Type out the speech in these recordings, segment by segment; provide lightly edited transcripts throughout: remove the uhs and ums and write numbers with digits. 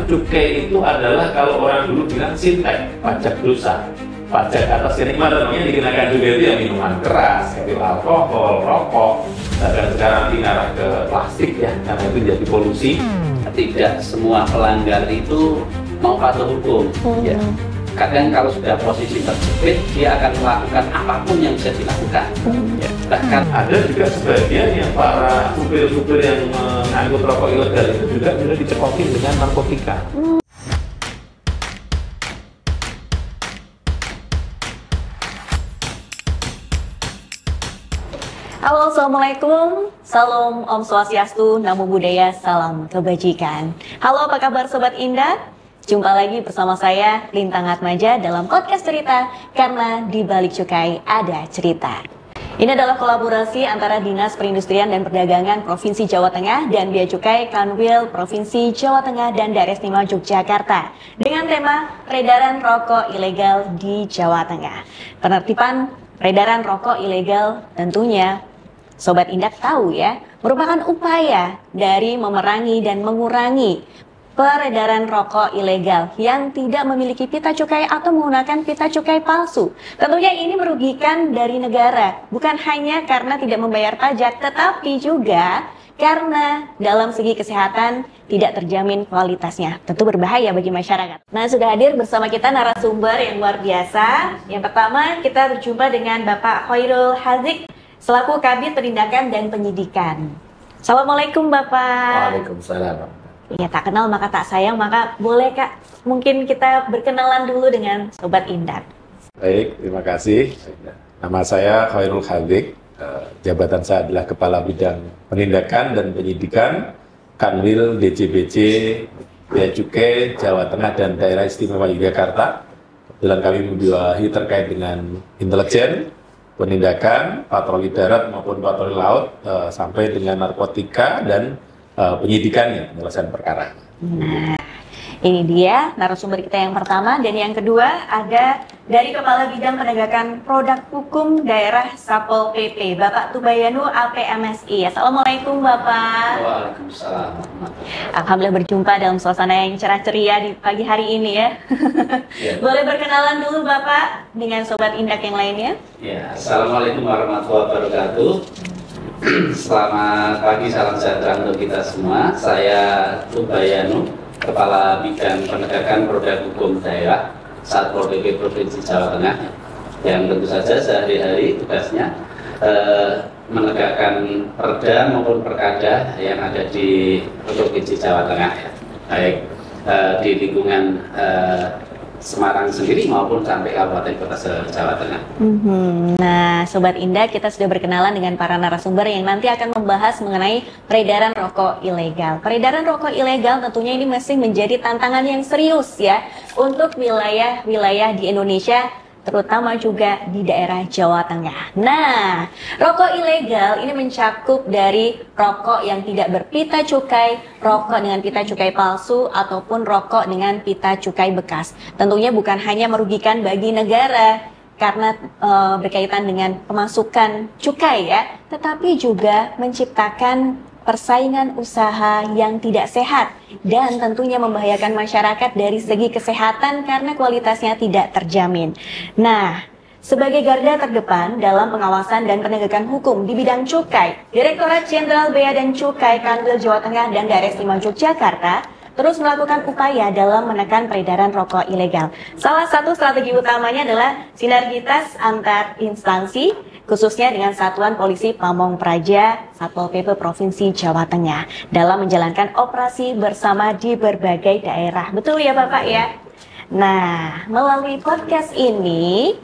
cukai itu adalah kalau orang dulu bilang sintek, pajak dosa, pajak atas kenikmatan. Yang dikenakan cukai itu ya minuman keras, seperti alkohol, rokok, dan sekarang diarah ke plastik ya, karena itu jadi polusi. Tidak semua pelanggar itu mau patuh hukum. Ya. Kadang kalau sudah posisi terjepit, dia akan melakukan apapun yang bisa dilakukan. Ya. Bahkan ada juga sebagian yang para supir-supir yang mengangkut rokok ilegal itu juga sudah dicekokin dengan narkotika. Halo, Assalamualaikum. Salam Om Swastiastu, Namo Buddhaya, salam kebajikan. Halo, apa kabar Sobat Indah? Jumpa lagi bersama saya, Lintang Atmaja, dalam podcast cerita, karena di balik cukai ada cerita. Ini adalah kolaborasi antara Dinas Perindustrian dan Perdagangan Provinsi Jawa Tengah dan Bea Cukai Kanwil Provinsi Jawa Tengah dan Daerah Istimewa Yogyakarta dengan tema peredaran rokok ilegal di Jawa Tengah. Penertiban peredaran rokok ilegal tentunya Sobat Indah tahu ya, merupakan upaya dari memerangi dan mengurangi peredaran rokok ilegal yang tidak memiliki pita cukai atau menggunakan pita cukai palsu. Tentunya ini merugikan dari negara, bukan hanya karena tidak membayar pajak, tetapi juga karena dalam segi kesehatan tidak terjamin kualitasnya. Tentu berbahaya bagi masyarakat. Nah, sudah hadir bersama kita narasumber yang luar biasa. Yang pertama, kita berjumpa dengan Bapak Khairul Hazik, selaku Kabid Penindakan dan Penyidikan. Assalamualaikum Bapak. Waalaikumsalam. Ya, tak kenal maka tak sayang, maka boleh Kak, mungkin kita berkenalan dulu dengan Sobat Indah. Baik, terima kasih. Nama saya Khairul Hazik. Jabatan saya adalah Kepala Bidang Penindakan dan Penyidikan Kanwil DJBJ Bea Cukai Jawa Tengah dan Daerah Istimewa Yogyakarta. Kebetulan kami membiwahi terkait dengan intelijen, penindakan, patroli darat maupun patroli laut, sampai dengan narkotika dan penyidikannya, penyelesaian perkara. Nah, ini dia narasumber kita yang pertama, dan yang kedua ada dari Kepala Bidang Penegakan Produk Hukum Daerah Satpol PP, Bapak Tubayanu APMSI. Assalamualaikum Bapak. Waalaikumsalam. Alhamdulillah berjumpa dalam suasana yang cerah ceria di pagi hari ini ya. Ya. Boleh berkenalan dulu Bapak dengan Sobat Indak yang lainnya? Ya, Assalamualaikum warahmatullahi wabarakatuh. Selamat pagi, salam sejahtera untuk kita semua. Saya Tubayanu, Kepala Bidang Penegakan Produk Hukum Daerah Satpol PP Provinsi Jawa Tengah, yang tentu saja sehari-hari tugasnya menegakkan perda maupun perkada yang ada di Provinsi Jawa Tengah, baik di lingkungan Semarang sendiri maupun sampai Kabupaten Kota Jawa Tengah. Nah, Sobat Indah, kita sudah berkenalan dengan para narasumber yang nanti akan membahas mengenai peredaran rokok ilegal. Peredaran rokok ilegal tentunya ini masih menjadi tantangan yang serius ya untuk wilayah-wilayah di Indonesia, terutama juga di daerah Jawa Tengah. Nah, rokok ilegal ini mencakup dari rokok yang tidak berpita cukai, rokok dengan pita cukai palsu, ataupun rokok dengan pita cukai bekas. Tentunya bukan hanya merugikan bagi negara karena berkaitan dengan pemasukan cukai ya, tetapi juga menciptakan persaingan usaha yang tidak sehat dan tentunya membahayakan masyarakat dari segi kesehatan karena kualitasnya tidak terjamin. Nah, sebagai garda terdepan dalam pengawasan dan penegakan hukum di bidang cukai, Direktorat Jenderal Bea dan Cukai Kanwil Jawa Tengah dan Daerah Istimewa Yogyakarta terus melakukan upaya dalam menekan peredaran rokok ilegal. Salah satu strategi utamanya adalah sinergitas antar instansi, khususnya dengan Satuan Polisi Pamong Praja Satpol PP Provinsi Jawa Tengah dalam menjalankan operasi bersama di berbagai daerah. Betul ya Bapak ya? Nah, melalui podcast ini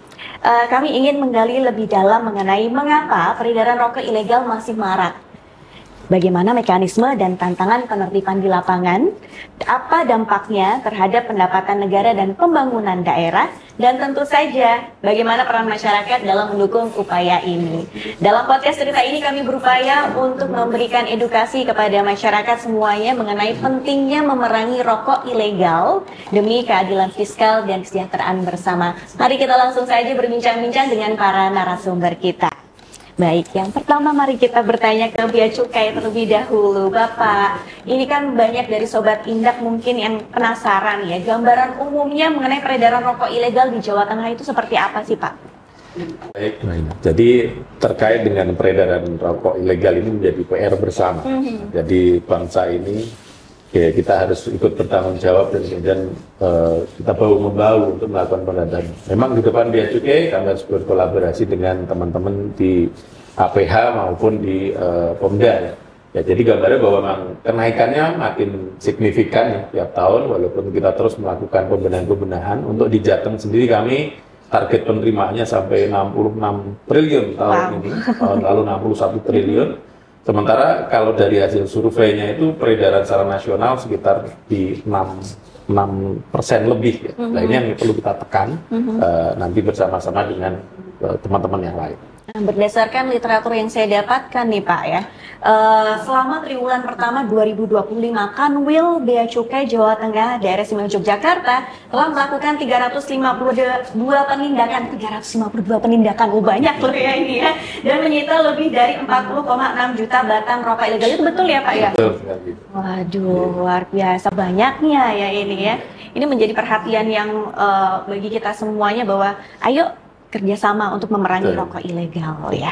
kami ingin menggali lebih dalam mengenai mengapa peredaran rokok ilegal masih marak. Bagaimana mekanisme dan tantangan penertiban di lapangan, apa dampaknya terhadap pendapatan negara dan pembangunan daerah, dan tentu saja bagaimana peran masyarakat dalam mendukung upaya ini. Dalam podcast cerita ini kami berupaya untuk memberikan edukasi kepada masyarakat semuanya mengenai pentingnya memerangi rokok ilegal demi keadilan fiskal dan kesejahteraan bersama. Mari kita langsung saja berbincang-bincang dengan para narasumber kita. Baik, yang pertama mari kita bertanya ke Bea Cukai terlebih dahulu. Bapak, ini kan banyak dari Sobat Indak mungkin yang penasaran ya, gambaran umumnya mengenai peredaran rokok ilegal di Jawa Tengah itu seperti apa sih Pak? Baik, jadi terkait dengan peredaran rokok ilegal ini menjadi PR bersama. Jadi bangsa ini ya, kita harus ikut bertanggung jawab dan kemudian kita bahu-membahu untuk melakukan penegakan. Memang di depan Bea Cukai kami harus berkolaborasi dengan teman-teman di APH maupun di Pomda ya. Ya, jadi gambarnya bahwa memang kenaikannya makin signifikan ya tiap tahun, walaupun kita terus melakukan pembenahan-pembenahan. Untuk di Jateng sendiri kami target penerimaannya sampai 66 triliun tahun ini, tahun lalu 61 triliun. Sementara kalau dari hasil surveinya itu peredaran secara nasional sekitar di 6% lebih ya. Nah, ini yang perlu kita tekan nanti bersama-sama dengan teman-teman yang lain. Nah, berdasarkan literatur yang saya dapatkan nih Pak ya, selama triwulan pertama 2025 Kanwil Bea Cukai Jawa Tengah Daerah Istimewa Yogyakarta telah melakukan 352 penindakan, banyak loh ya ini ya, dan menyita lebih dari 40,6 juta batang rokok ilegal. Itu betul ya Pak ya? Betul sekali. Waduh, luar biasa banyaknya ya ini ya. Ini menjadi perhatian yang bagi kita semuanya bahwa ayo kerjasama untuk memerangi rokok ilegal ya.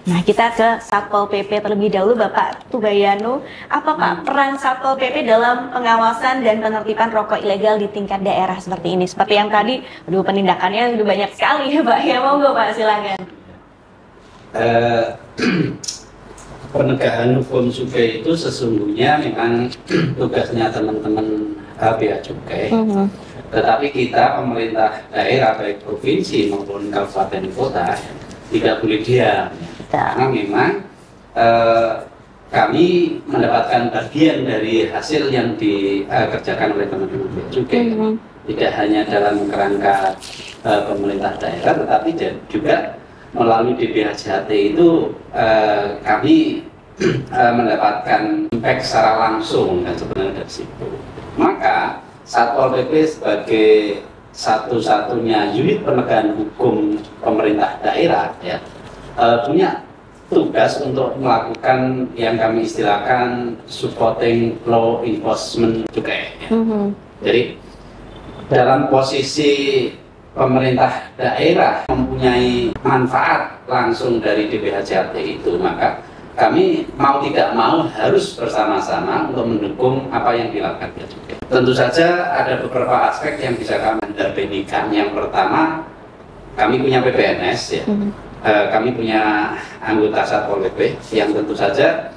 Nah, kita ke Satpol PP terlebih dahulu, Bapak Tubayanu. Apa Pak peran Satpol PP dalam pengawasan dan penertiban rokok ilegal di tingkat daerah seperti ini? Seperti yang tadi, aduh penindakannya udah banyak sekali ya Pak. Ya monggo Pak, silakan. Penegakan hukum cukai itu sesungguhnya memang tugasnya teman-teman Bea Cukai. Tetapi kita pemerintah daerah baik provinsi maupun kabupaten kota tidak boleh diam, karena memang kami mendapatkan bagian dari hasil yang dikerjakan oleh teman-teman Bea Cukai, tidak hanya dalam kerangka pemerintah daerah, tetapi juga melalui DBHJT itu kami mendapatkan impact secara langsung dan sebenarnya dari situ. Maka Satpol PP sebagai satu-satunya unit penegakan hukum pemerintah daerah ya, punya tugas untuk melakukan yang kami istilahkan supporting law enforcement cukai ya. Jadi dalam posisi pemerintah daerah mempunyai manfaat langsung dari DBHJT itu, maka kami mau tidak mau harus bersama-sama untuk mendukung apa yang dilakukan Bea Cukai. Tentu saja ada beberapa aspek yang bisa kami mendampingikan. Yang pertama, kami punya PPNS ya, kami punya anggota Satpol PP yang tentu saja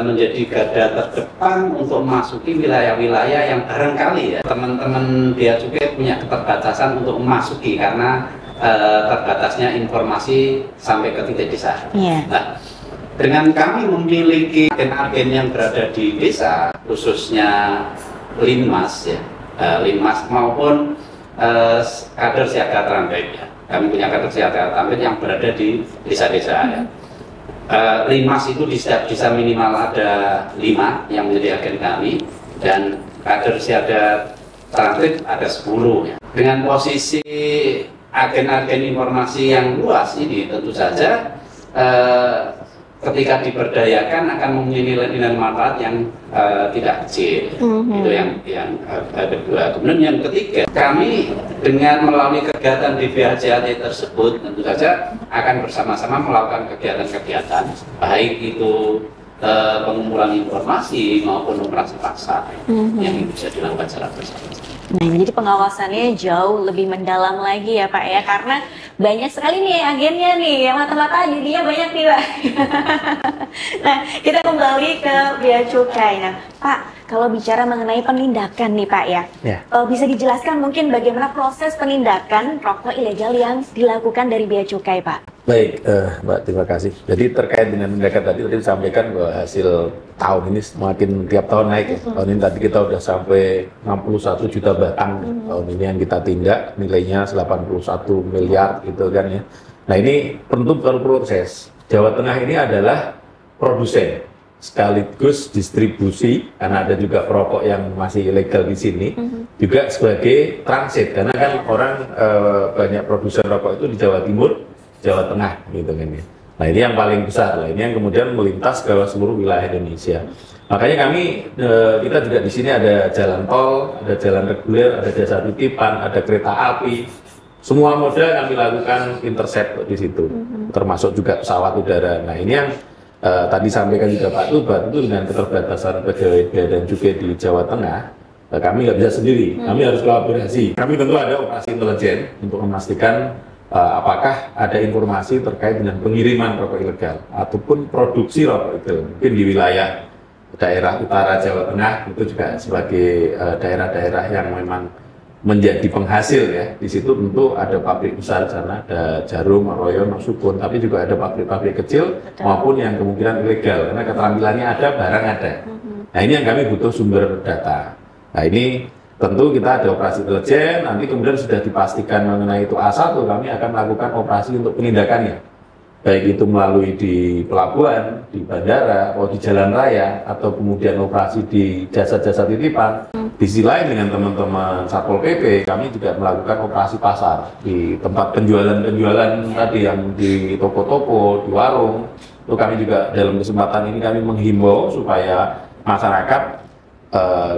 menjadi garda terdepan untuk memasuki wilayah-wilayah yang barangkali ya teman-teman Bea Cukai punya keterbatasan untuk memasuki karena terbatasnya informasi sampai ke titik desa. Nah, dengan kami memiliki agen-agen yang berada di desa, khususnya Linmas ya, Linmas maupun kader siaga Trambek ya. Kami punya kader siaga Trambek yang berada di desa-desa ya. Linmas itu di setiap desa minimal ada 5 yang menjadi agen kami, dan kader siaga Trambek ada 10 ya. Dengan posisi agen-agen informasi yang luas ini tentu saja ketika diberdayakan akan mempunyai nilai manfaat yang tidak kecil. Itu yang kedua. Kemudian yang ketiga, kami dengan melalui kegiatan di BHJT tersebut tentu saja akan bersama-sama melakukan kegiatan-kegiatan, baik itu pengumpulan informasi maupun operasi paksa yang bisa dilakukan secara bersama. Nah, jadi pengawasannya jauh lebih mendalam lagi ya Pak ya, karena banyak sekali nih agennya nih, yang mata-mata jadinya banyak nih Pak. Nah, kita kembali ke Bea Cukai. Nah, Pak, kalau bicara mengenai penindakan nih Pak ya, bisa dijelaskan mungkin bagaimana proses penindakan rokok ilegal yang dilakukan dari Bea Cukai Pak? Baik, Mbak, terima kasih. Jadi terkait dengan tindakan tadi disampaikan bahwa hasil tahun ini semakin tiap tahun naik ya. Tahun ini tadi kita udah sampai 61 juta batang tahun ini yang kita tindak, nilainya 81 miliar gitu kan ya. Nah ini tentu perlu proses. Jawa Tengah ini adalah produsen sekaligus distribusi, karena ada juga perokok yang masih ilegal di sini, juga sebagai transit, karena kan orang banyak produsen rokok itu di Jawa Timur, Jawa Tengah gitu kan ya. Nah ini yang paling besar, ini yang kemudian melintas ke seluruh wilayah Indonesia. Makanya kita juga di sini ada jalan tol, ada jalan reguler, ada jasa titipan, ada kereta api. Semua moda kami lakukan intercept di situ, termasuk juga pesawat udara. Nah ini yang tadi sampaikan juga Pak Tubat, itu dengan keterbatasan pegawai bea dan cukai di Jawa Tengah, kami nggak bisa sendiri, kami harus kolaborasi. Kami tentu ada operasi intelijen untuk memastikan apakah ada informasi terkait dengan pengiriman rokok ilegal ataupun produksi rokok ilegal. Mungkin di wilayah daerah utara Jawa Tengah itu juga sebagai daerah-daerah yang memang menjadi penghasil ya. Di situ tentu ada pabrik besar di sana, ada Jarum, Royon, Sukun, tapi juga ada pabrik-pabrik kecil maupun yang kemungkinan ilegal karena keterampilannya ada, barang ada. Nah ini yang kami butuh sumber data. Nah ini tentu kita ada operasi intelijen, nanti kemudian sudah dipastikan mengenai itu A1, kami akan melakukan operasi untuk penindakannya. Baik itu melalui di pelabuhan, di bandara, atau di jalan raya, atau kemudian operasi di jasa-jasa titipan. Di sisi lain dengan teman-teman Satpol PP, kami juga melakukan operasi pasar di tempat penjualan-penjualan tadi yang di toko-toko, di warung. Itu kami juga dalam kesempatan ini kami menghimbau supaya masyarakat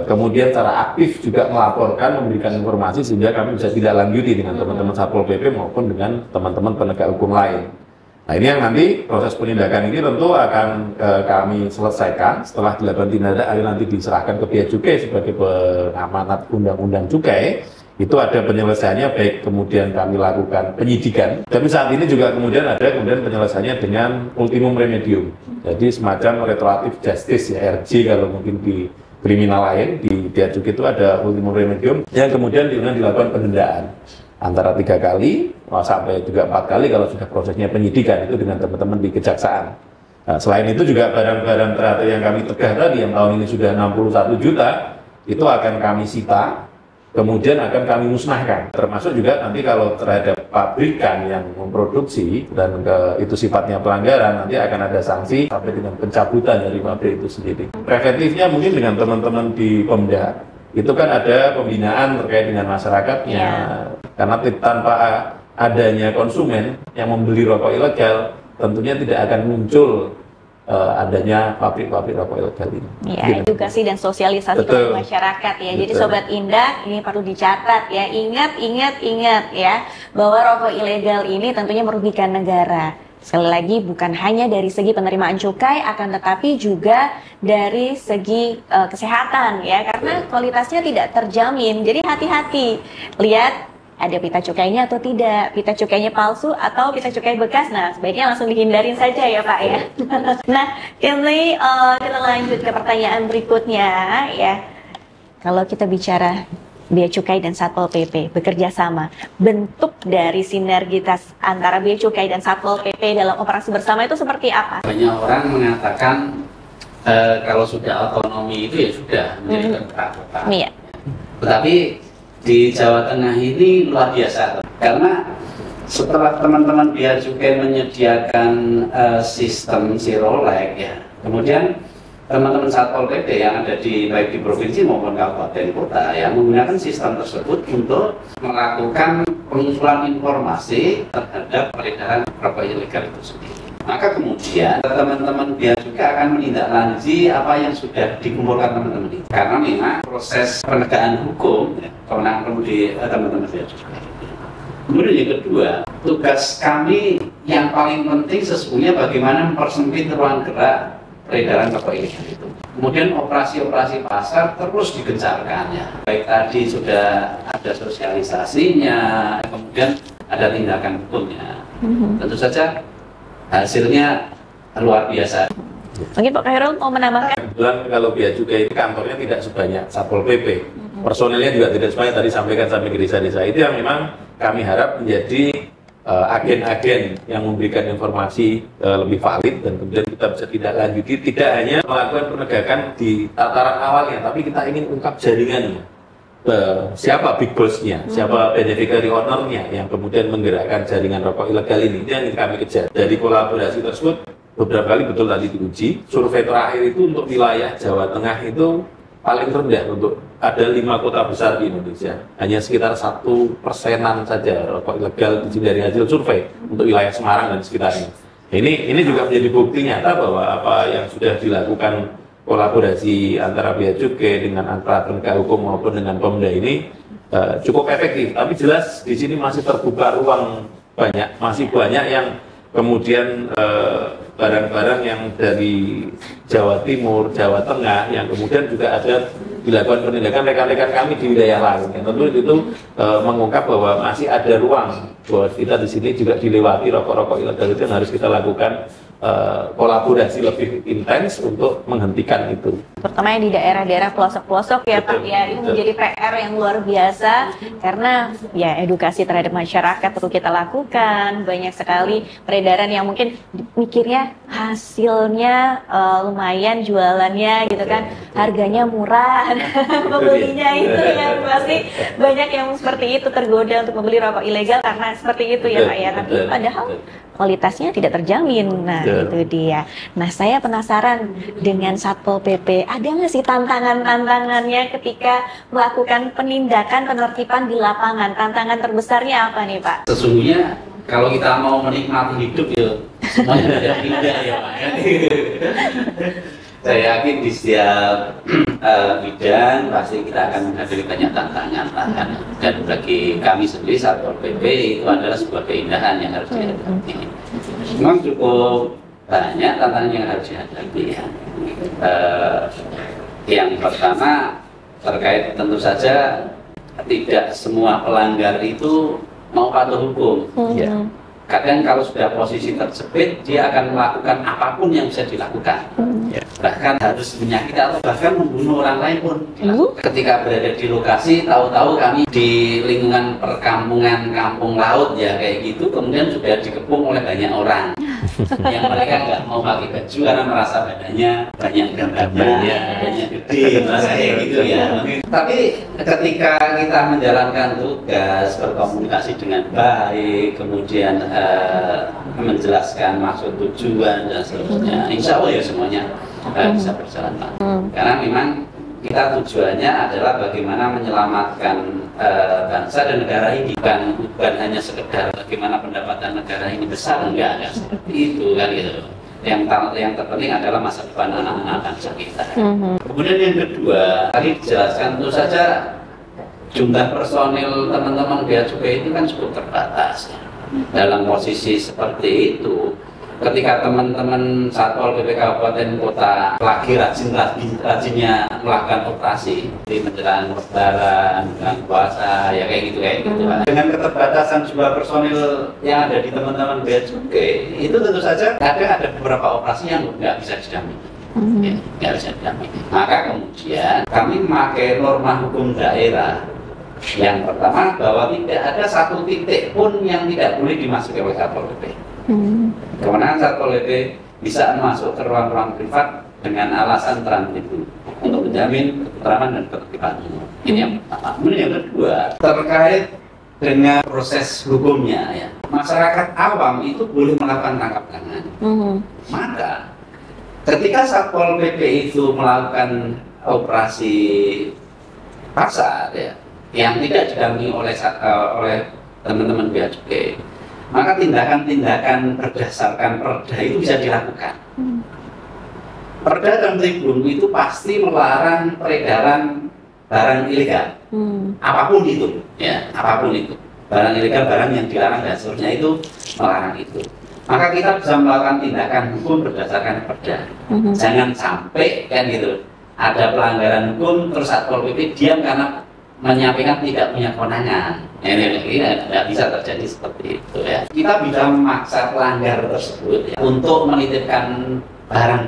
kemudian secara aktif juga melaporkan, memberikan informasi sehingga kami bisa tidak lanjuti dengan teman-teman Satpol PP maupun dengan teman-teman penegak hukum lain. Nah ini yang nanti proses penindakan ini tentu akan kami selesaikan setelah dilakukan tindakan nanti diserahkan ke Bea Cukai sebagai pengamanat undang-undang cukai. Itu ada penyelesaiannya, baik kemudian kami lakukan penyidikan, tapi saat ini juga kemudian ada penyelesaiannya dengan ultimum remedium. Jadi semacam restoratif justice ya, RJ kalau mungkin di kriminal lain, di Bea Cukai itu ada ultimum remedium yang kemudian dilakukan pendendaan antara 3 kali sampai juga 4 kali kalau sudah prosesnya penyidikan itu dengan teman-teman di kejaksaan. Nah, selain itu juga barang-barang terakhir yang kami tegah tadi yang tahun ini sudah 61 juta itu akan kami sita, kemudian akan kami musnahkan. Termasuk juga nanti kalau terhadap pabrikan yang memproduksi dan itu sifatnya pelanggaran, nanti akan ada sanksi sampai dengan pencabutan dari pabrik itu sendiri. Preventifnya mungkin dengan teman-teman di Pemda, itu kan ada pembinaan terkait dengan masyarakatnya. Karena tanpa adanya konsumen yang membeli rokok ilegal, tentunya tidak akan muncul adanya pabrik-pabrik rokok ilegal ini. Ya, edukasi dan sosialisasi ke masyarakat ya. Jadi Sobat Indah, ini perlu dicatat ya. Ingat ya, bahwa rokok ilegal ini tentunya merugikan negara. Sekali lagi bukan hanya dari segi penerimaan cukai, akan tetapi juga dari segi kesehatan ya, karena kualitasnya tidak terjamin. Jadi hati-hati, lihat ada pita cukainya atau tidak, pita cukainya palsu atau pita cukai bekas. Nah sebaiknya langsung dihindarin saja ya Pak ya. Nah ini kita lanjut ke pertanyaan berikutnya ya. Kalau kita bicara Bea Cukai dan Satpol PP bekerja sama, bentuk dari sinergitas antara Bea Cukai dan Satpol PP dalam operasi bersama itu seperti apa? Banyak orang mengatakan kalau sudah otonomi itu ya sudah menjadi kota. Iya. Tetapi di Jawa Tengah ini luar biasa, karena setelah teman-teman Bea Cukai menyediakan sistem zero lag ya, kemudian teman-teman Satpol PP yang ada baik di provinsi maupun kabupaten kota yang menggunakan sistem tersebut untuk melakukan pengumpulan informasi terhadap peredaran rokok ilegal itu sendiri. Maka kemudian teman-teman Bea Cukai akan menindaklanjuti apa yang sudah dikumpulkan teman-teman ini. Karena memang proses penegakan hukum kewenangan kemudi teman-teman Bea Cukai. Kemudian yang kedua, tugas kami yang paling penting sesungguhnya bagaimana mempersempit ruang gerak peredaran rokok ilegal itu. Kemudian operasi-operasi pasar terus digencarkannya. Baik tadi sudah ada sosialisasinya, kemudian ada tindakan hukumnya. Tentu saja hasilnya luar biasa. Mungkin Pak Khairul mau menambahkan? Kebetulan kalau Bea Cukai ini kantornya tidak sebanyak Satpol PP. Personilnya juga tidak sebanyak, tadi sampaikan sampai ke desa-desa. Itu yang memang kami harap menjadi agen-agen yang memberikan informasi lebih valid dan kemudian kita bisa tidak lanjuti, tidak hanya melakukan penegakan di tataran awalnya, tapi kita ingin ungkap jaringannya. Siapa big boss-nya, siapa beneficiary owner-nya yang kemudian menggerakkan jaringan rokok ilegal ini yang ingin kami kejar. Dari kolaborasi tersebut beberapa kali betul tadi diuji, survei terakhir itu untuk wilayah Jawa Tengah itu paling rendah, untuk ada 5 kota besar di Indonesia, hanya sekitar 1% saja rokok ilegal dari hasil survei untuk wilayah Semarang dan sekitarnya. Ini juga menjadi bukti nyata bahwa apa yang sudah dilakukan kolaborasi antara Bea Cukai dengan antara penegak hukum maupun dengan Pemda ini cukup efektif. Tapi jelas di sini masih terbuka ruang masih banyak yang kemudian barang-barang yang dari Jawa Timur, Jawa Tengah yang kemudian juga ada dilakukan penindakan rekan-rekan kami di wilayah lain. Yang tentu itu mengungkap bahwa masih ada ruang bahwa kita di sini juga dilewati rokok-rokok ilegal itu yang harus kita lakukan kolaborasi lebih intens untuk menghentikan itu. Terutama di daerah-daerah pelosok-pelosok ya Pak ya, ini menjadi PR yang luar biasa karena ya edukasi terhadap masyarakat perlu kita lakukan. Banyak sekali peredaran yang mungkin mikirnya hasilnya lumayan jualannya gitu kan, harganya murah, pembelinya itu yang pasti banyak yang seperti itu tergoda untuk membeli rokok ilegal karena seperti itu ya Pak ya, tapi padahal kualitasnya tidak terjamin. Nah, itu dia. Nah, saya penasaran dengan Satpol PP, ada nggak sih tantangannya ketika melakukan penindakan penertiban di lapangan? Tantangan terbesarnya apa nih, Pak? Sesungguhnya kalau kita mau menikmati hidup ya semuanya tidak indah ya Pak. Saya yakin di setiap bidang pasti kita akan menghadapi banyak tantangan. Dan bagi kami sendiri Satpol PP itu adalah sebuah keindahan yang harus dihadapi. Memang cukup banyak tantangan yang harus dihadapi ya. Yang pertama terkait tentu saja tidak semua pelanggar itu mau patuh hukum. Ya. Kadang kalau sudah posisi terjepit, dia akan melakukan apapun yang bisa dilakukan. Bahkan harus menyakiti atau bahkan membunuh orang lain pun dilakukan. Ketika berada di lokasi, tahu-tahu kami di lingkungan perkampungan kampung laut ya kayak gitu, kemudian sudah dikepung oleh banyak orang yang mereka nggak mau pakai baju karena merasa badannya banyak gambarnya, badannya gede, merasa kayak gitu ya. Tapi ketika kita menjalankan tugas, berkomunikasi dengan baik, kemudian menjelaskan maksud tujuan dan seterusnya, insya Allah ya semuanya bisa berjalan lancar. Karena memang kita tujuannya adalah bagaimana menyelamatkan bangsa dan negara ini, bukan hanya sekedar bagaimana pendapatan negara ini besar, enggak seperti itu kan gitu. Yang terpenting adalah masa depan anak-anak bangsa kita. Kemudian yang kedua, tadi dijelaskan tentu saja jumlah personil teman-teman Bea Cukai itu kan cukup terbatas. Dalam posisi seperti itu, ketika teman-teman Satpol PP Kabupaten Kota lagi rajinnya melakukan operasi di menjelang Lebaran, menjelang puasa, ya kayak gitu. Dengan keterbatasan jumlah personil yang ada di teman-teman Bea Cukai, itu tentu saja ada beberapa operasi yang nggak bisa didampingi. Nggak bisa didampingi. Maka kemudian kami memakai norma hukum daerah. Yang pertama, bahwa tidak ada satu titik pun yang tidak boleh dimasuki oleh Satpol PP. Kemenangan Satpol PP bisa masuk ke ruang-ruang privat dengan alasan tertentu untuk menjamin ketentraman dan ketertiban umum. Ini yang pertama. Kemudian yang kedua, terkait dengan proses hukumnya ya. Masyarakat awam itu boleh melakukan tangkap tangan. Maka ketika Satpol PP itu melakukan operasi pasar ya, yang tidak didampingi oleh teman-teman Bea Cukai, maka tindakan-tindakan berdasarkan perda itu bisa dilakukan. Perda dan Tribun itu pasti melarang peredaran barang ilegal, apapun itu, ya, apapun itu, barang ilegal, barang yang dilarang dan seterusnya itu melarang itu. Maka kita bisa melakukan tindakan hukum berdasarkan perda. Jangan sampai kan gitu, ada pelanggaran hukum terus Satpol PP diam karena menyampaikan tidak punya kewenangan. Ini tidak bisa terjadi seperti itu ya. Kita bisa memaksa pelanggar tersebut ya, untuk menitipkan barang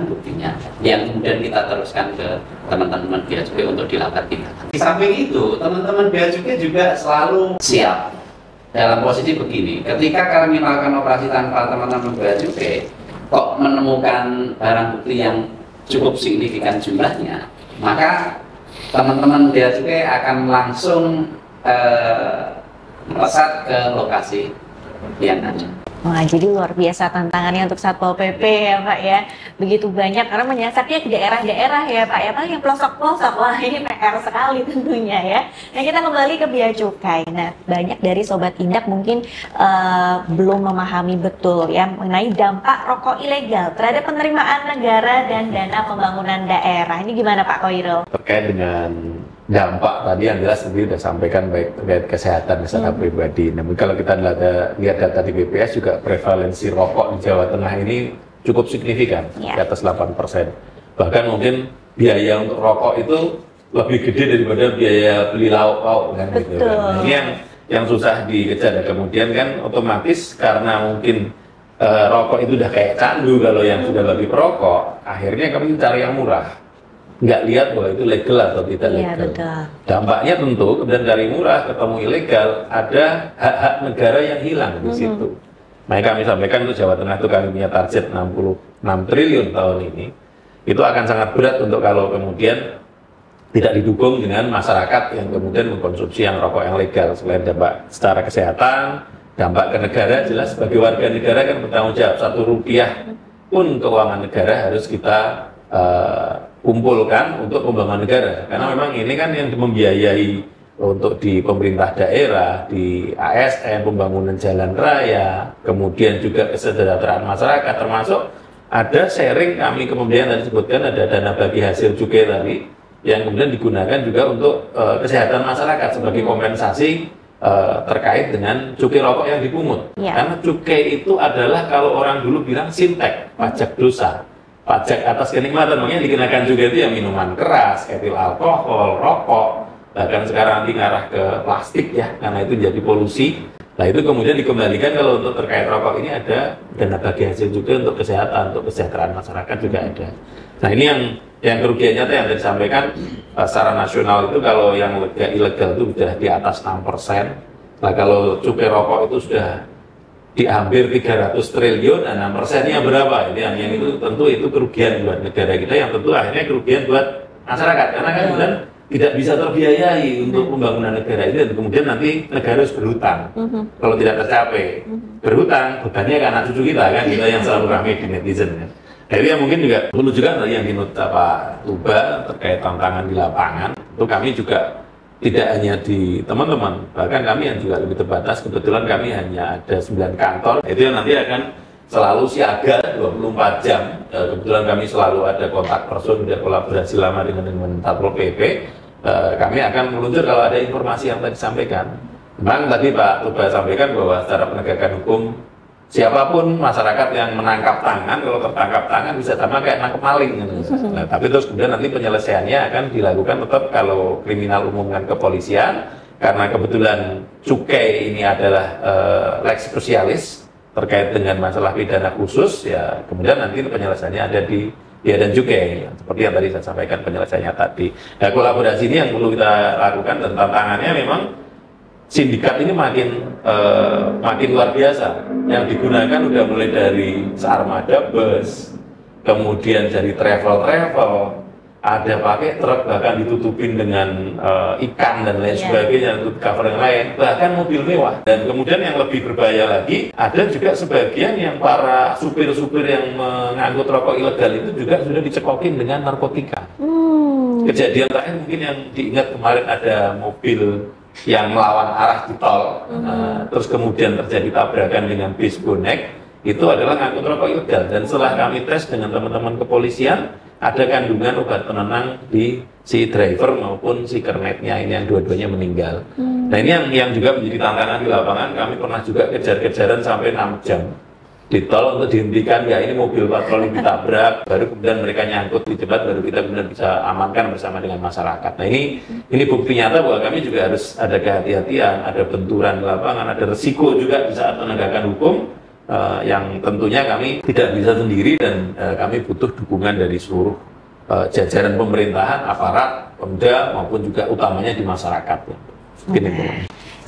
buktinya, yang kemudian kita teruskan ke teman-teman Bea Cukai untuk dilakukan tindakan. Di samping itu, teman-teman Bea Cukai juga selalu siap dalam posisi begini. Ketika kami melakukan operasi tanpa teman-teman Bea Cukai, kok menemukan barang bukti yang cukup signifikan jumlahnya, maka teman-teman Bea Cukai akan langsung melesat ke lokasi yang ada. Wah, jadi luar biasa tantangannya untuk Satpol PP ya Pak ya. Begitu banyak karena menyasarnya ke daerah-daerah ya Pak ya. Pak yang pelosok-pelosok, wah ini PR sekali tentunya ya. Nah kita kembali ke Bea Cukai. Nah banyak dari Sobat Indak mungkin belum memahami betul ya mengenai dampak rokok ilegal terhadap penerimaan negara dan dana pembangunan daerah. Ini gimana Pak Khoirul? Terkait dengan dampak tadi yang jelas tadi sudah sampaikan baik terkait kesehatan secara pribadi. Namun kalau kita lihat data di BPS juga prevalensi rokok di Jawa Tengah ini cukup signifikan, di atas 8%. Bahkan mungkin biaya untuk rokok itu lebih gede daripada biaya beli lauk-lauk kan gitu kan. Nah, ini yang susah dikejar. Kemudian kan otomatis karena mungkin rokok itu udah kayak candu kalau yang sudah lebih perokok, akhirnya kami cari yang murah. Nggak lihat bahwa itu legal atau tidak legal. Dampaknya tentu kemudian dari murah ketemu ilegal, ada hak-hak negara yang hilang di situ. Makanya kami sampaikan untuk Jawa Tengah itu kami punya target 66 triliun tahun ini. Itu akan sangat berat untuk kalau kemudian tidak didukung dengan masyarakat yang kemudian mengkonsumsi yang rokok yang legal. Selain dampak secara kesehatan, dampak ke negara jelas sebagai warga negara kan bertanggung jawab. 1 rupiah pun keuangan negara harus kita kumpulkan untuk pembangunan negara, karena memang ini kan yang membiayai untuk di pemerintah daerah, di ASN, pembangunan jalan raya, kemudian juga kesejahteraan masyarakat, termasuk ada sharing kami kemudian tadi disebutkan ada dana bagi hasil cukai tadi yang kemudian digunakan juga untuk kesehatan masyarakat sebagai kompensasi terkait dengan cukai rokok yang dipungut. Karena cukai itu adalah kalau orang dulu bilang sintek, pajak dosa. Pajak atas kenikmatan, makanya dikenakan juga itu yang minuman keras, etil alkohol, rokok, bahkan sekarang nanti ngarah ke plastik ya, karena itu jadi polusi. Nah itu kemudian dikembalikan kalau untuk terkait rokok ini ada dana bagi hasil juga untuk kesehatan, untuk kesejahteraan masyarakat juga ada. Nah ini yang kerugian nyata yang disampaikan secara nasional itu kalau yang ilegal itu sudah di atas 6%. Nah kalau cukai rokok itu sudah di hampir 300 triliun, dan 6%-nya berapa? Yang itu tentu itu kerugian buat negara kita, yang tentu akhirnya kerugian buat masyarakat, karena kan kemudian tidak bisa terbiayai untuk pembangunan negara itu, dan kemudian nanti negara harus berhutang. Kalau tidak tercapai, berhutang, bebannya ke anak cucu kita kan, kita yang selalu ramai di netizen kan. Jadi yang mungkin juga perlu juga tadi yang dinota Pak Tuba terkait tantangan di lapangan, itu kami juga tidak hanya di teman-teman, bahkan kami yang juga lebih terbatas, kebetulan kami hanya ada 9 kantor, itu yang nanti akan selalu siaga 24 jam. Kebetulan kami selalu ada kontak person, ada kolaborasi lama dengan Satpol PP. Kami akan meluncur kalau ada informasi yang tadi disampaikan. Memang tadi Pak Tuba sampaikan bahwa secara penegakan hukum, siapapun masyarakat yang menangkap tangan, kalau tertangkap tangan bisa sama kayak nangkep maling. Nah, tapi terus kemudian nanti penyelesaiannya akan dilakukan tetap kalau kriminal umum dengan kepolisian, karena kebetulan cukai ini adalah lex specialis terkait dengan masalah pidana khusus, ya kemudian nanti penyelesaiannya ada di Bea dan Cukai, seperti yang tadi saya sampaikan penyelesaiannya tadi. Nah kolaborasi ini yang perlu kita lakukan, dan tantangannya memang sindikat ini makin luar biasa. Yang digunakan udah mulai dari searmada bus, kemudian dari travel, ada pakai truk bahkan ditutupin dengan ikan dan lain sebagainya untuk cover yang lain, bahkan mobil mewah. Dan kemudian yang lebih berbahaya lagi, ada juga sebagian yang para supir-supir yang mengangkut rokok ilegal itu juga sudah dicekokin dengan narkotika. Kejadian terakhir mungkin yang diingat kemarin ada mobil yang melawan arah di tol, terus kemudian terjadi tabrakan dengan bis bonek, itu adalah ngangkut rokok ilegal. Dan setelah kami tes dengan teman-teman kepolisian, ada kandungan obat penenang di si driver maupun si kernetnya, ini yang dua-duanya meninggal. Nah ini yang juga menjadi tantangan di lapangan. Kami pernah juga kejar-kejaran sampai 6 jam di tol untuk dihentikan, ya ini mobil patroli ditabrak, baru kemudian mereka nyangkut di debat, baru kita benar bisa amankan bersama dengan masyarakat. Nah ini bukti nyata bahwa kami juga harus ada kehati-hatian, ada benturan di lapangan, ada resiko juga di saat penegakan hukum, yang tentunya kami tidak bisa sendiri, dan kami butuh dukungan dari seluruh jajaran pemerintahan, aparat, Pemda maupun juga utamanya di masyarakat.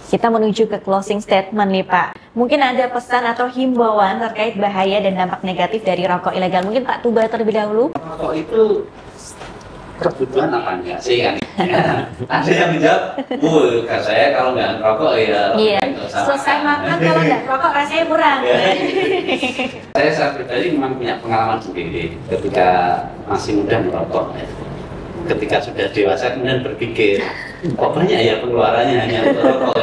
Kita menuju ke closing statement nih Pak. Mungkin ada pesan atau himbauan terkait bahaya dan dampak negatif dari rokok ilegal. Mungkin Pak Tuba terlebih dahulu. Rokok itu kebutuhan apa enggak sih kan? Ada yang menjawab, saya kalau nggak ngerokok ya Iya. Selesai makan kalau nggak rokok rasanya kurang. Saya pribadi memang punya pengalaman sendiri ketika masih muda merokok. Ketika sudah dewasa kemudian berpikir, kok banyak ya pengeluarannya hanya untuk rokok.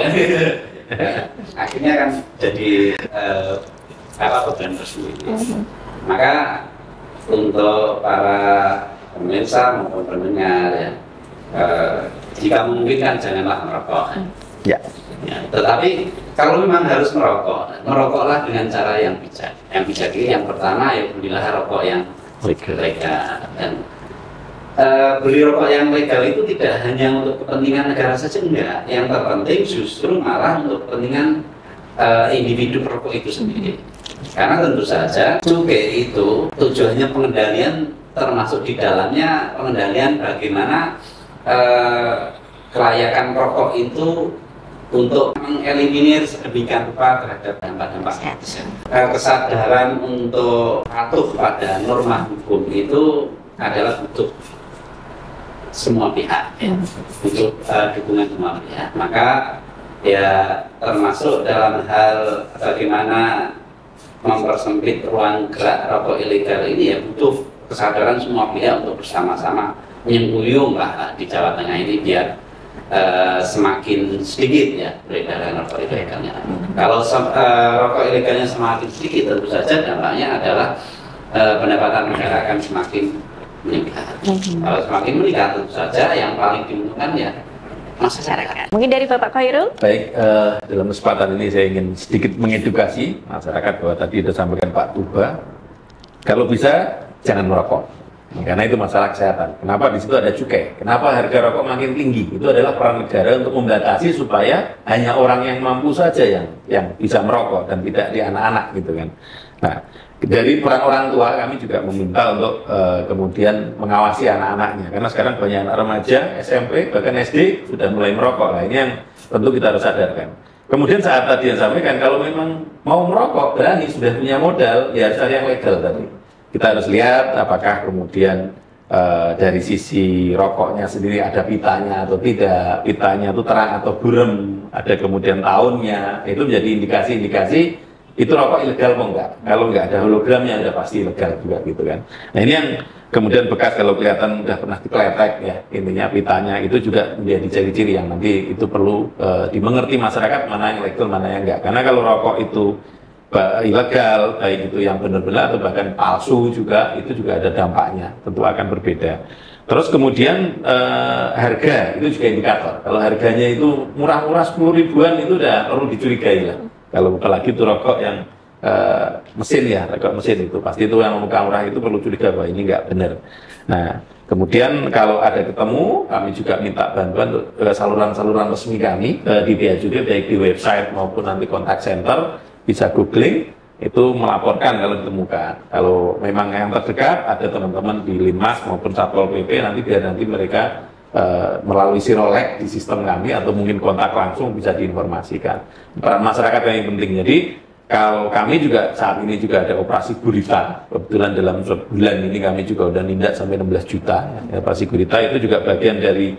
Akhirnya kan jadi beban tersendiri. Maka untuk para pemirsa maupun pendengar ya, jika memungkinkan janganlah merokok. Ya. Ya, tetapi kalau memang harus merokok, merokoklah dengan cara yang bijak. Yang bijak ini yang pertama ya belilah rokok yang legal. Dan beli rokok yang legal itu tidak hanya untuk kepentingan negara saja, enggak. Yang terpenting justru malah untuk kepentingan individu perokok itu sendiri. Karena tentu saja cukai itu tujuannya pengendalian, termasuk di dalamnya pengendalian bagaimana kelayakan rokok itu untuk mengeliminir sedemikian rupa terhadap dampak-dampak kesadaran untuk patuh pada norma hukum itu adalah butuh semua pihak, butuh dukungan semua pihak. Maka ya termasuk dalam hal bagaimana mempersempit ruang gerak rokok ilegal ini ya butuh kesadaran semua pihak untuk bersama-sama menyembuyung lah di Jawa Tengah ini biar semakin sedikit ya peredaran rokok ilegalnya. Kalau rokok ilegalnya semakin sedikit, tentu saja dampaknya adalah pendapatan negara akan semakin meningkat. Kalau semakin meningkat, tentu saja yang paling diuntungkan ya masyarakat. Mungkin dari Bapak Khairul? Baik, dalam kesempatan ini saya ingin sedikit mengedukasi masyarakat bahwa tadi sudah sampaikan Pak Tuba, kalau bisa jangan merokok. Karena itu masalah kesehatan. Kenapa di situ ada cukai? Kenapa harga rokok makin tinggi? Itu adalah peran negara untuk membatasi supaya hanya orang yang mampu saja yang bisa merokok dan tidak di anak-anak gitu kan. Nah, dari peran orang tua kami juga meminta untuk kemudian mengawasi anak-anaknya. Karena sekarang banyak anak remaja, SMP, bahkan SD sudah mulai merokok. Nah, ini yang tentu kita harus sadarkan. Kemudian saat tadi yang sampaikan, kalau memang mau merokok, berani, sudah punya modal, ya cari yang legal tadi. Kita harus lihat apakah kemudian dari sisi rokoknya sendiri ada pitanya atau tidak, pitanya itu terang atau burem, ada kemudian tahunnya, itu menjadi indikasi-indikasi itu rokok ilegal apa enggak. Kalau enggak ada hologramnya udah pasti ilegal juga gitu kan. Nah ini yang kemudian bekas kalau kelihatan udah pernah dikletek ya, intinya pitanya itu juga menjadi ciri-ciri yang nanti itu perlu dimengerti masyarakat mana yang legal mana yang enggak. Karena kalau rokok itu ilegal, baik itu yang benar-benar atau bahkan palsu juga, itu juga ada dampaknya, tentu akan berbeda. Terus kemudian harga, itu juga indikator. Kalau harganya itu murah-murah 10 ribuan itu udah perlu dicurigai lah. Kalau apalagi itu rokok yang mesin ya, rokok mesin itu, pasti itu yang murah itu perlu curiga bahwa ini nggak benar. Nah, kemudian kalau ada ketemu, kami juga minta bantuan untuk saluran-saluran resmi kami di Bea Cukai, baik di website maupun nanti kontak center, bisa googling, itu melaporkan kalau ditemukan. Kalau memang yang terdekat ada teman-teman di Linmas maupun Satpol PP, nanti biar nanti mereka melalui Sirolek di sistem kami atau mungkin kontak langsung bisa diinformasikan. Peran masyarakat yang penting. Jadi kalau kami juga saat ini juga ada operasi gurita. Kebetulan dalam sebulan ini kami juga udah nindak sampai 16 juta. Ya, operasi gurita itu juga bagian dari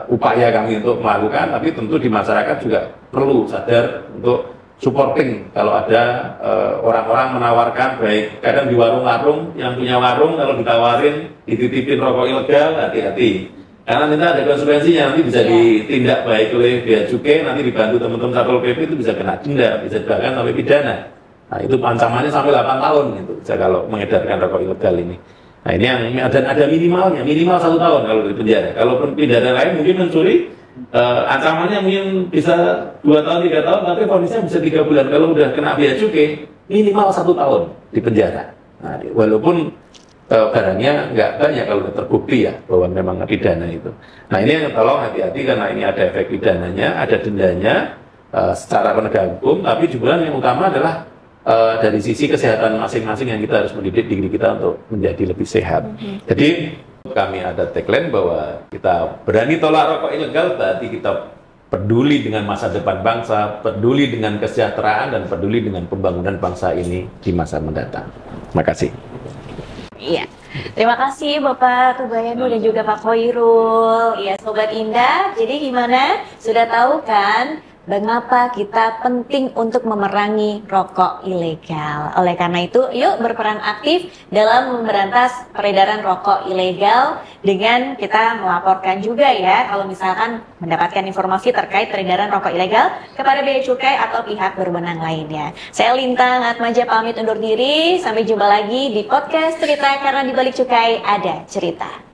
upaya kami untuk melakukan, tapi tentu di masyarakat juga perlu sadar untuk supporting kalau ada orang-orang menawarkan, baik kadang di warung-warung, yang punya warung kalau ditawarin dititipin rokok ilegal, hati-hati karena nanti ada konsekuensinya, nanti bisa ditindak baik oleh Bea Cukai, nanti dibantu teman-teman Satpol PP, itu bisa kena denda, bisa bahkan sampai pidana. Nah itu ancamannya sampai 8 tahun gitu, bisa kalau mengedarkan rokok ilegal ini. Nah ini yang ada minimalnya, minimal 1 tahun kalau di penjara. Kalau pidana lain mungkin mencuri, ancamannya mungkin bisa 2 tahun, 3 tahun, tapi vonisnya bisa 3 bulan. Kalau udah kena Bea Cukai, minimal 1 tahun di penjara. Nah, walaupun barangnya nggak banyak kalau terbukti ya bahwa memang pidana itu. Nah ini yang tolong hati-hati karena ini ada efek pidananya, ada dendanya secara penegak hukum, tapi juga yang utama adalah dari sisi kesehatan masing-masing yang kita harus mendidik diri kita untuk menjadi lebih sehat. Jadi kami ada tagline bahwa kita berani tolak rokok ilegal, berarti kita peduli dengan masa depan bangsa, peduli dengan kesejahteraan, dan peduli dengan pembangunan bangsa ini di masa mendatang. Terima kasih. Iya. Terima kasih Bapak Tubayanu dan juga Pak Khairul. Ya Sobat Indah, jadi gimana? Sudah tahu kan mengapa kita penting untuk memerangi rokok ilegal? Oleh karena itu, yuk berperan aktif dalam memberantas peredaran rokok ilegal dengan kita melaporkan juga ya kalau misalkan mendapatkan informasi terkait peredaran rokok ilegal kepada Bea Cukai atau pihak berwenang lainnya. Saya Lintang Atmaja pamit undur diri, sampai jumpa lagi di podcast Cerita, karena di balik cukai ada cerita.